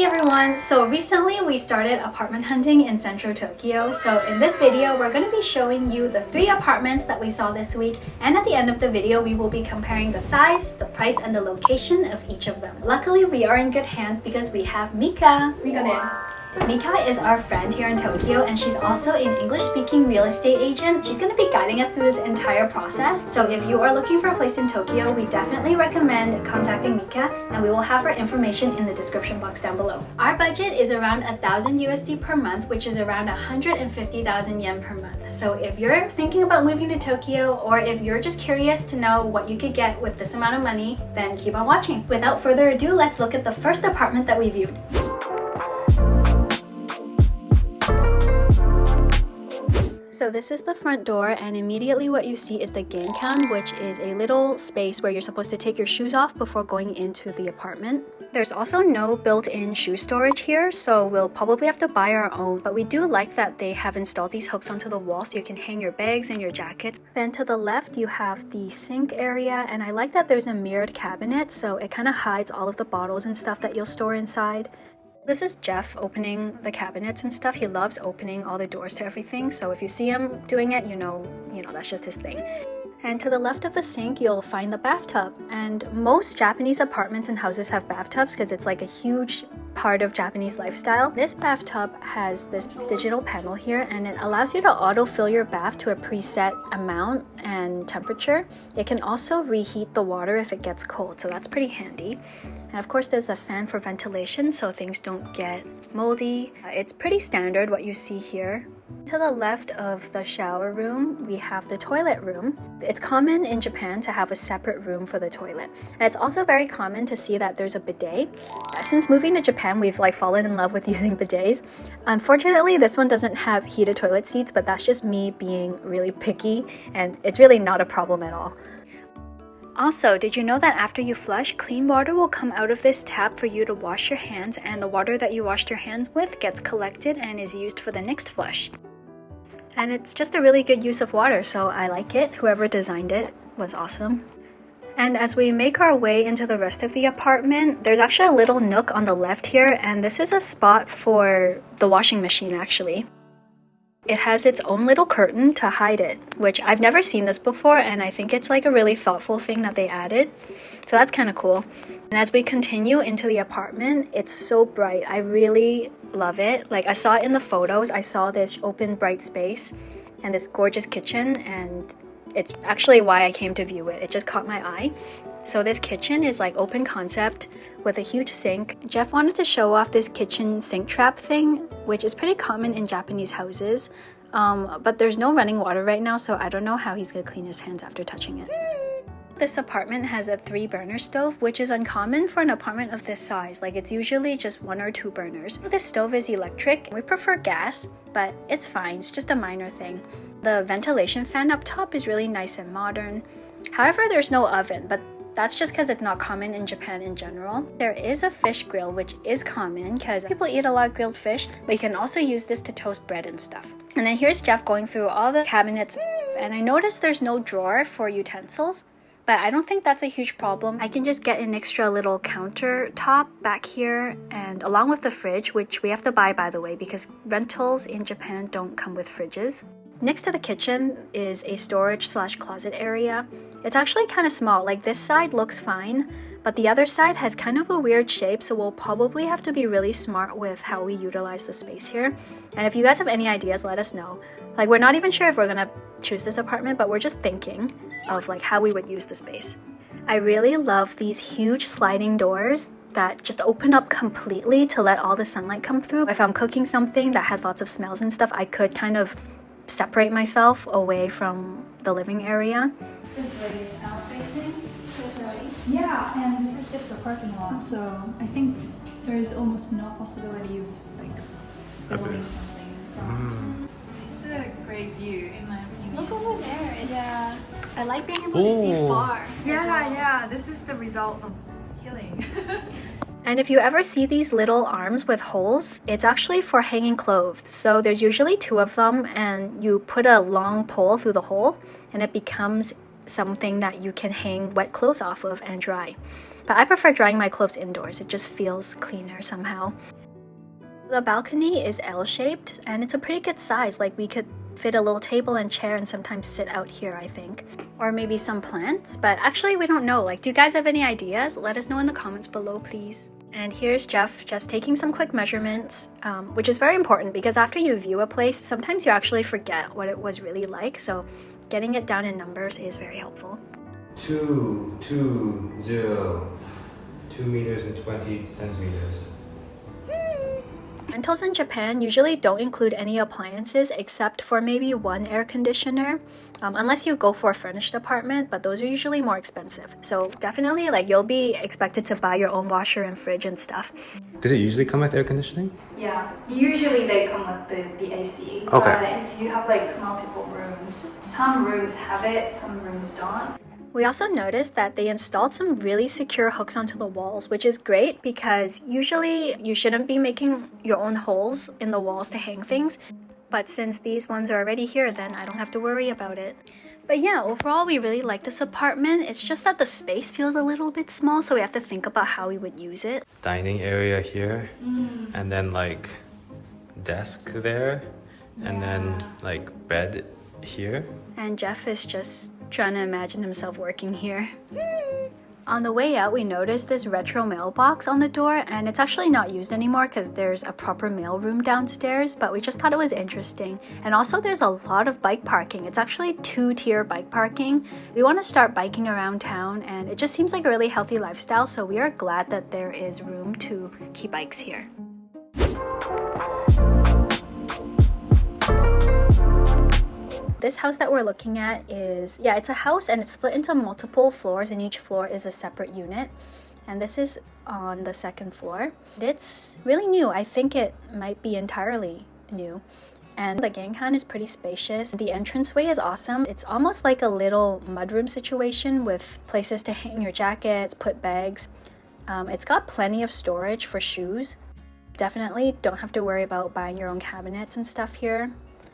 Hey everyone! So recently we started apartment hunting in central Tokyo. So in this video, we're going to be showing you the 3 apartments that we saw this week. And at the end of the video, we will be comparing the size, the price, and the location of each of them. Luckily, we are in good hands because we have Mika. Mika desu. Mika is our friend here in Tokyo, and she's also an English-speaking real estate agent. She's going to be guiding us through this entire process. So if you are looking for a place in Tokyo, we definitely recommend contacting Mika, and we will have her information in the description box down below. Our budget is around 1,000 USD per month, which is around 150,000 yen per month. So if you're thinking about moving to Tokyo, or if you're just curious to know what you could get with this amount of money, then keep on watching. Without further ado, let's look at the first apartment that we viewed. So this is the front door, and immediately what you see is the genkan, which is a little space where you're supposed to take your shoes off before going into the apartment. There's also no built-in shoe storage here, so we'll probably have to buy our own, but we do like that they have installed these hooks onto the wall so you can hang your bags and your jackets. Then to the left you have the sink area, and I like that there's a mirrored cabinet, so it kind of hides all of the bottles and stuff that you'll store inside. This is Jeff opening the cabinets and stuff. He loves opening all the doors to everything, so if you see him doing it, you know that's just his thing. And to the left of the sink, you'll find the bathtub. And most Japanese apartments and houses have bathtubs because it's like a huge part of Japanese lifestyle. This bathtub has this digital panel here, and it allows you to auto-fill your bath to a preset amount and temperature. It can also reheat the water if it gets cold, so that's pretty handy. And of course there's a fan for ventilation so things don't get moldy. It's pretty standard what you see here. To the left of the shower room, we have the toilet room. It's common in Japan to have a separate room for the toilet. And it's also very common to see that there's a bidet. Since moving to Japan, we've fallen in love with using bidets. Unfortunately, this one doesn't have heated toilet seats, but that's just me being really picky, and it's really not a problem at all. Also, did you know that after you flush, clean water will come out of this tap for you to wash your hands, and the water that you washed your hands with gets collected and is used for the next flush. And it's just a really good use of water, so I like it. Whoever designed it was awesome. And as we make our way into the rest of the apartment, there's actually a little nook on the left here, and this is a spot for the washing machine actually. It has its own little curtain to hide it, which I've never seen this before, and I think it's like a really thoughtful thing that they added. So that's kind of cool. And as we continue into the apartment, it's so bright. I really love it. Like, I saw it in the photos. I saw this open bright space and this gorgeous kitchen, and it's actually why I came to view it. It just caught my eye. So this kitchen is like open concept with a huge sink. Jeff wanted to show off this kitchen sink trap thing, which is pretty common in Japanese houses. But there's no running water right now, so I don't know how he's gonna clean his hands after touching it. This apartment has a 3-burner stove, which is uncommon for an apartment of this size. Like, it's usually just 1 or 2 burners. This stove is electric. We prefer gas, but it's fine. It's just a minor thing. The ventilation fan up top is really nice and modern. However, there's no oven, but that's just because it's not common in Japan in general. There is a fish grill, which is common because people eat a lot of grilled fish, but you can also use this to toast bread and stuff. And then here's Jeff going through all the cabinets, and I noticed there's no drawer for utensils, but I don't think that's a huge problem. I can just get an extra little countertop back here, and along with the fridge, which we have to buy by the way because rentals in Japan don't come with fridges. Next to the kitchen is a storage/closet area. It's actually kind of small. Like, this side looks fine, but the other side has kind of a weird shape, so we'll probably have to be really smart with how we utilize the space here. And if you guys have any ideas, let us know. Like, we're not even sure if we're gonna choose this apartment, but we're just thinking of like how we would use the space. I really love these huge sliding doors that just open up completely to let all the sunlight come through. If I'm cooking something that has lots of smells and stuff, I could kind of separate myself away from the living area. This way is south facing, this way. Yeah, and this is just the parking lot, so I think there is almost no possibility of like building something in front. It's a great view in my opinion. Look over there. Yeah. I like being able to see far. Yeah, this is the result of healing. And if you ever see these little arms with holes, it's actually for hanging clothes. So there's usually 2 of them, and you put a long pole through the hole and it becomes something that you can hang wet clothes off of and dry. But I prefer drying my clothes indoors. It just feels cleaner somehow. The balcony is L-shaped and it's a pretty good size. Like we could fit a little table and chair and sometimes sit out here, I think. Or maybe some plants, but actually we don't know. Like, do you guys have any ideas? Let us know in the comments below, please. And here's Jeff just taking some quick measurements, which is very important because after you view a place, sometimes you actually forget what it was really like. So getting it down in numbers is very helpful. 2 meters and 20 centimeters. Rentals in Japan usually don't include any appliances except for maybe one air conditioner, unless you go for a furnished apartment, but those are usually more expensive. So definitely, like, you'll be expected to buy your own washer and fridge and stuff. Does it usually come with air conditioning? Yeah, usually they come with the AC. Okay. But if you have like multiple rooms, some rooms have it, some rooms don't. We also noticed that they installed some really secure hooks onto the walls, which is great because usually you shouldn't be making your own holes in the walls to hang things. But since these ones are already here, then I don't have to worry about it. But yeah, overall we really like this apartment. It's just that the space feels a little bit small, so we have to think about how we would use it. Dining area here, and then like desk there, and then like bed here. And Jeff is just trying to imagine himself working here. On the way out, we noticed this retro mailbox on the door, and it's actually not used anymore because there's a proper mail room downstairs, but we just thought it was interesting. And also there's a lot of bike parking. It's actually 2-tier bike parking. We want to start biking around town, and it just seems like a really healthy lifestyle, so we are glad that there is room to keep bikes here. This house that we're looking at is, yeah, it's a house and it's split into multiple floors, and each floor is a separate unit. And this is on the second floor. It's really new. I think it might be entirely new. And the ganghan is pretty spacious. The entranceway is awesome. It's almost like a little mudroom situation with places to hang your jackets, put bags. It's got plenty of storage for shoes. Definitely don't have to worry about buying your own cabinets and stuff here.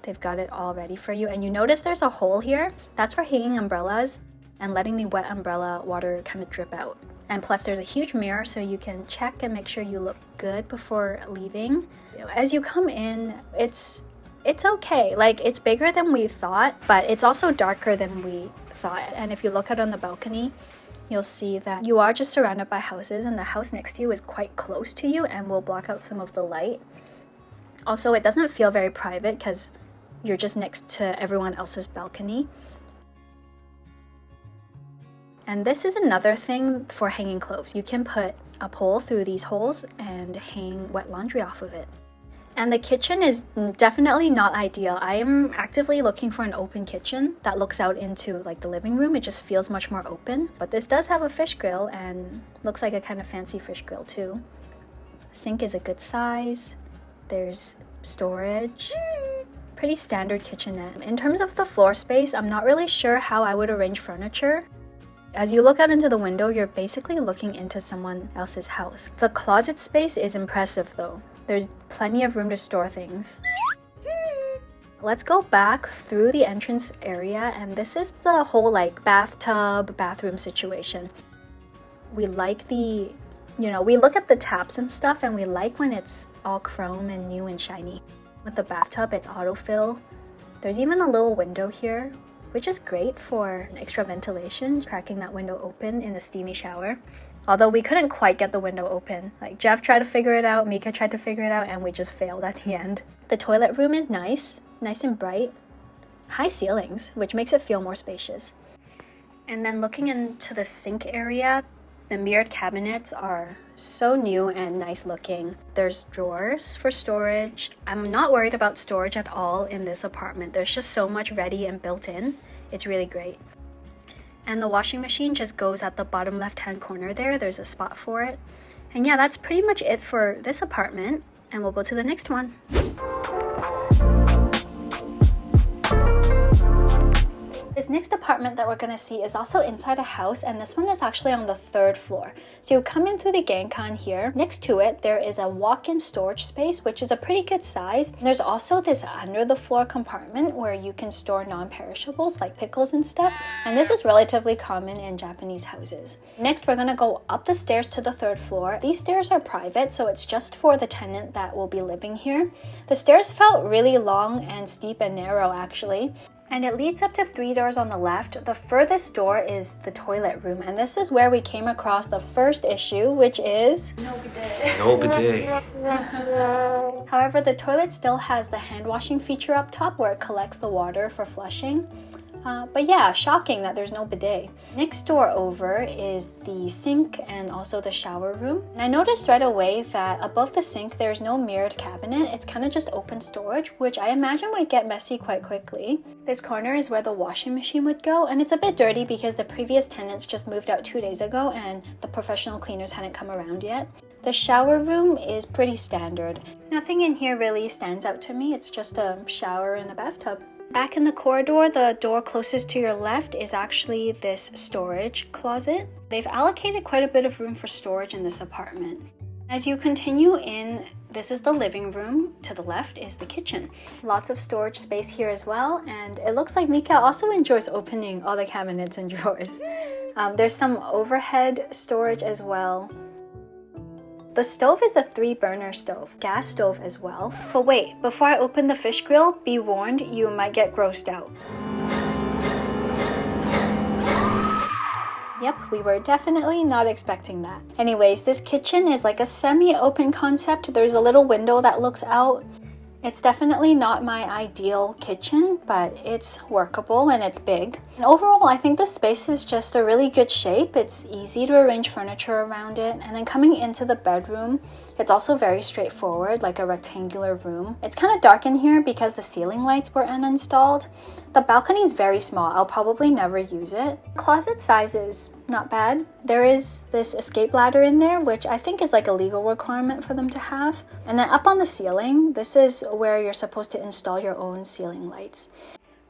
They've got it all ready for you. And you notice there's a hole here. That's for hanging umbrellas and letting the wet umbrella water kind of drip out. And plus there's a huge mirror so you can check and make sure you look good before leaving. As you come in, it's okay. Like, it's bigger than we thought, but it's also darker than we thought. And if you look out on the balcony, you'll see that you are just surrounded by houses, and the house next to you is quite close to you and will block out some of the light. Also, it doesn't feel very private because you're just next to everyone else's balcony. And this is another thing for hanging clothes. You can put a pole through these holes and hang wet laundry off of it. And the kitchen is definitely not ideal. I am actively looking for an open kitchen that looks out into like the living room. It just feels much more open. But this does have a fish grill and looks like a kind of fancy fish grill too. Sink is a good size. There's storage. Pretty standard kitchenette. In terms of the floor space, I'm not really sure how I would arrange furniture. As you look out into the window, you're basically looking into someone else's house. The closet space is impressive though. There's plenty of room to store things. Let's go back through the entrance area, and this is the whole like bathtub, bathroom situation. We like we look at the taps and stuff, and we like when it's all chrome and new and shiny. With the bathtub, it's autofill. There's even a little window here, which is great for extra ventilation, cracking that window open in the steamy shower. Although we couldn't quite get the window open. Like, Jeff tried to figure it out, Mika tried to figure it out, and we just failed at the end. The toilet room is nice and bright. High ceilings, which makes it feel more spacious. And then looking into the sink area, the mirrored cabinets are so new and nice looking. There's drawers for storage. I'm not worried about storage at all in this apartment. There's just so much ready and built in. It's really great. And the washing machine just goes at the bottom left-hand corner there. There's a spot for it. And yeah, that's pretty much it for this apartment. And we'll go to the next one. This next apartment that we're going to see is also inside a house, and this one is actually on the 3rd floor. So you come in through the Genkan here. Next to it, there is a walk-in storage space, which is a pretty good size. There's also this under the floor compartment where you can store non-perishables like pickles and stuff, and this is relatively common in Japanese houses. Next, we're going to go up the stairs to the 3rd floor. These stairs are private, so it's just for the tenant that will be living here. The stairs felt really long and steep and narrow actually. And it leads up to 3 doors on the left. The furthest door is the toilet room, and this is where we came across the first issue, which is No bidet. No bidet. However, the toilet still has the hand washing feature up top where it collects the water for flushing. But yeah, shocking that there's no bidet. Next door over is the sink and also the shower room. And I noticed right away that above the sink there's no mirrored cabinet. It's kind of just open storage, which I imagine would get messy quite quickly. This corner is where the washing machine would go, and it's a bit dirty because the previous tenants just moved out 2 days ago and the professional cleaners hadn't come around yet. The shower room is pretty standard. Nothing in here really stands out to me. It's just a shower and a bathtub. Back in the corridor, the door closest to your left is actually this storage closet. They've allocated quite a bit of room for storage in this apartment. As you continue in, this is the living room. To the left is the kitchen. Lots of storage space here as well, and it looks like Mika also enjoys opening all the cabinets and drawers. There's some overhead storage as well. The stove is a 3-burner stove, gas stove as well. But wait, before I open the fish grill, be warned, you might get grossed out. Yep, we were definitely not expecting that. Anyways, this kitchen is like a semi-open concept. There's a little window that looks out. It's definitely not my ideal kitchen, but it's workable and it's big. And overall, I think the space is just a really good shape. It's easy to arrange furniture around it. And then coming into the bedroom, it's also very straightforward, like a rectangular room. It's kind of dark in here because the ceiling lights were uninstalled. The balcony is very small. I'll probably never use it. Closet size is not bad. There is this escape ladder in there, which I think is like a legal requirement for them to have. And then up on the ceiling, this is where you're supposed to install your own ceiling lights.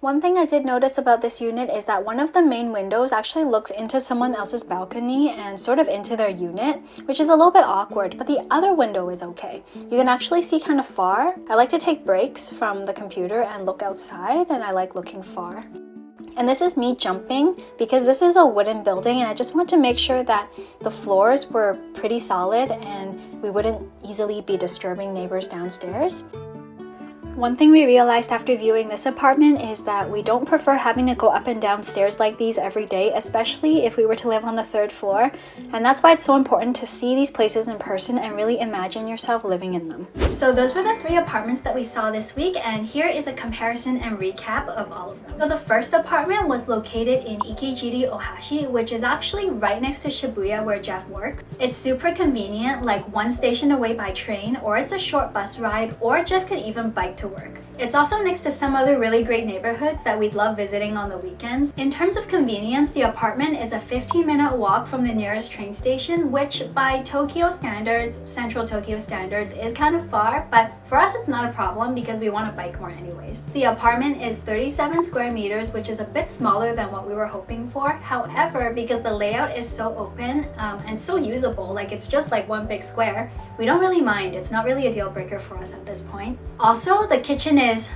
One thing I did notice about this unit is that one of the main windows actually looks into someone else's balcony and sort of into their unit, which is a little bit awkward, but the other window is okay. You can actually see kind of far. I like to take breaks from the computer and look outside, and I like looking far. And this is me jumping because this is a wooden building, and I just want to make sure that the floors were pretty solid and we wouldn't easily be disturbing neighbors downstairs. One thing we realized after viewing this apartment is that we don't prefer having to go up and down stairs like these every day, especially if we were to live on the 3rd floor. And that's why it's so important to see these places in person and really imagine yourself living in them. So those were the 3 apartments that we saw this week, and here is a comparison and recap of all of them. So the first apartment was located in Ikejiri, Ohashi, which is actually right next to Shibuya where Jeff works. It's super convenient, like 1 station away by train, or it's a short bus ride, or Jeff could even bike to work. It's also next to some other really great neighborhoods that we'd love visiting on the weekends. In terms of convenience, the apartment is a 15-minute walk from the nearest train station, which by Tokyo standards, central Tokyo standards, is kind of far, but for us it's not a problem because we want to bike more anyways. The apartment is 37 square meters, which is a bit smaller than what we were hoping for. However, because the layout is so open and so usable, like it's just like one big square, we don't really mind. It's not really a deal breaker for us at this point. Also, the kitchen is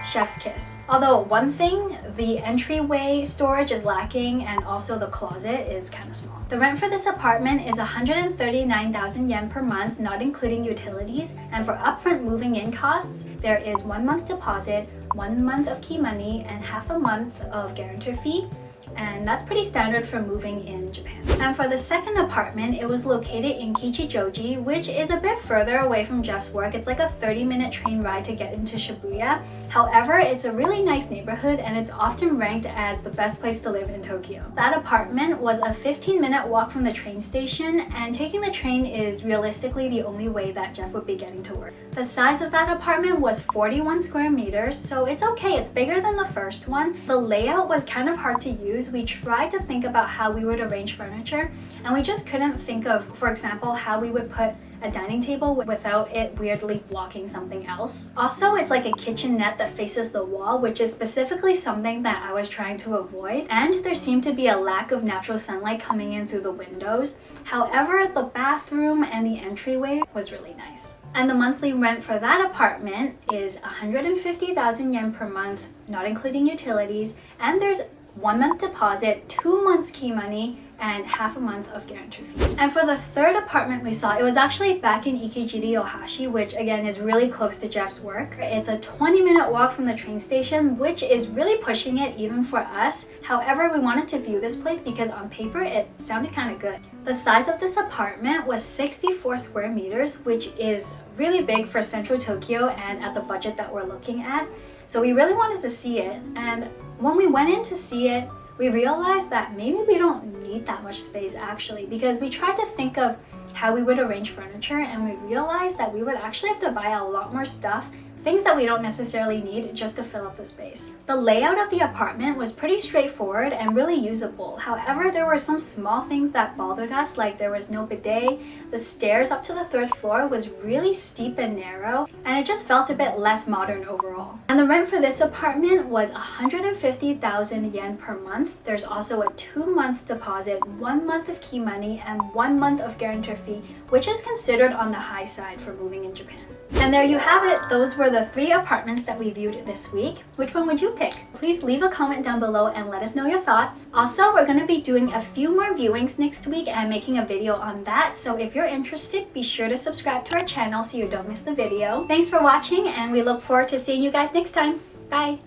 chef's kiss. Although one thing, the entryway storage is lacking, and also the closet is kind of small. The rent for this apartment is 139,000 yen per month, not including utilities, and for upfront moving in costs, there is 1 month deposit, 1 month of key money, and half a month of guarantor fee. And that's pretty standard for moving in Japan. And for the second apartment, it was located in Kichijoji, which is a bit further away from Jeff's work. It's like a 30-minute train ride to get into Shibuya. However, it's a really nice neighborhood, and it's often ranked as the best place to live in Tokyo. That apartment was a 15-minute walk from the train station, and taking the train is realistically the only way that Jeff would be getting to work. The size of that apartment was 41 square meters, so it's okay. It's bigger than the first one. The layout was kind of hard to use. We tried to think about how we would arrange furniture, and we just couldn't think of, for example, how we would put a dining table without it weirdly blocking something else. Also, it's like a kitchenette that faces the wall, which is specifically something that I was trying to avoid. And there seemed to be a lack of natural sunlight coming in through the windows. However, the bathroom and the entryway was really nice. And the monthly rent for that apartment is 150,000 yen per month, not including utilities. And there's 1 month deposit, 2 months key money, and half a month of guarantee fee. And for the third apartment we saw, it was actually back in Ikejiri, Ohashi, which again is really close to Jeff's work. It's a 20-minute walk from the train station, which is really pushing it even for us. However, we wanted to view this place because on paper it sounded kind of good. The size of this apartment was 64 square meters, which is really big for central Tokyo and at the budget that we're looking at. So we really wanted to see it, and when we went in to see it, we realized that maybe we don't need that much space actually, because we tried to think of how we would arrange furniture and we realized that we would actually have to buy a lot more stuff, things that we don't necessarily need, just to fill up the space. The layout of the apartment was pretty straightforward and really usable. However, there were some small things that bothered us, like there was no bidet, the stairs up to the third floor was really steep and narrow, and it just felt a bit less modern overall. And the rent for this apartment was 150,000 yen per month. There's also a 2-month deposit, 1 month of key money, and 1 month of guarantee fee, which is considered on the high side for moving in Japan. And there you have it. Those were the 3 apartments that we viewed this week. Which one would you pick? Please leave a comment down below and let us know your thoughts. Also, we're going to be doing a few more viewings next week and making a video on that. So if you're interested, be sure to subscribe to our channel so you don't miss the video. Thanks for watching, and we look forward to seeing you guys next time. Bye!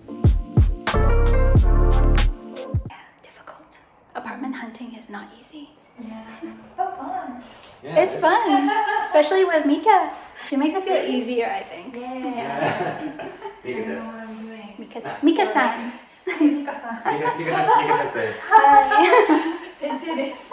Difficult. Apartment hunting is not easy. Yeah. Oh, fun. Yeah, It's fun, especially with Mika. She makes it feel easier, I think. Yeah. Mika I know this. what I'm doing. Mika-san. Mika-san. Mika sensei. Hi. 先生です。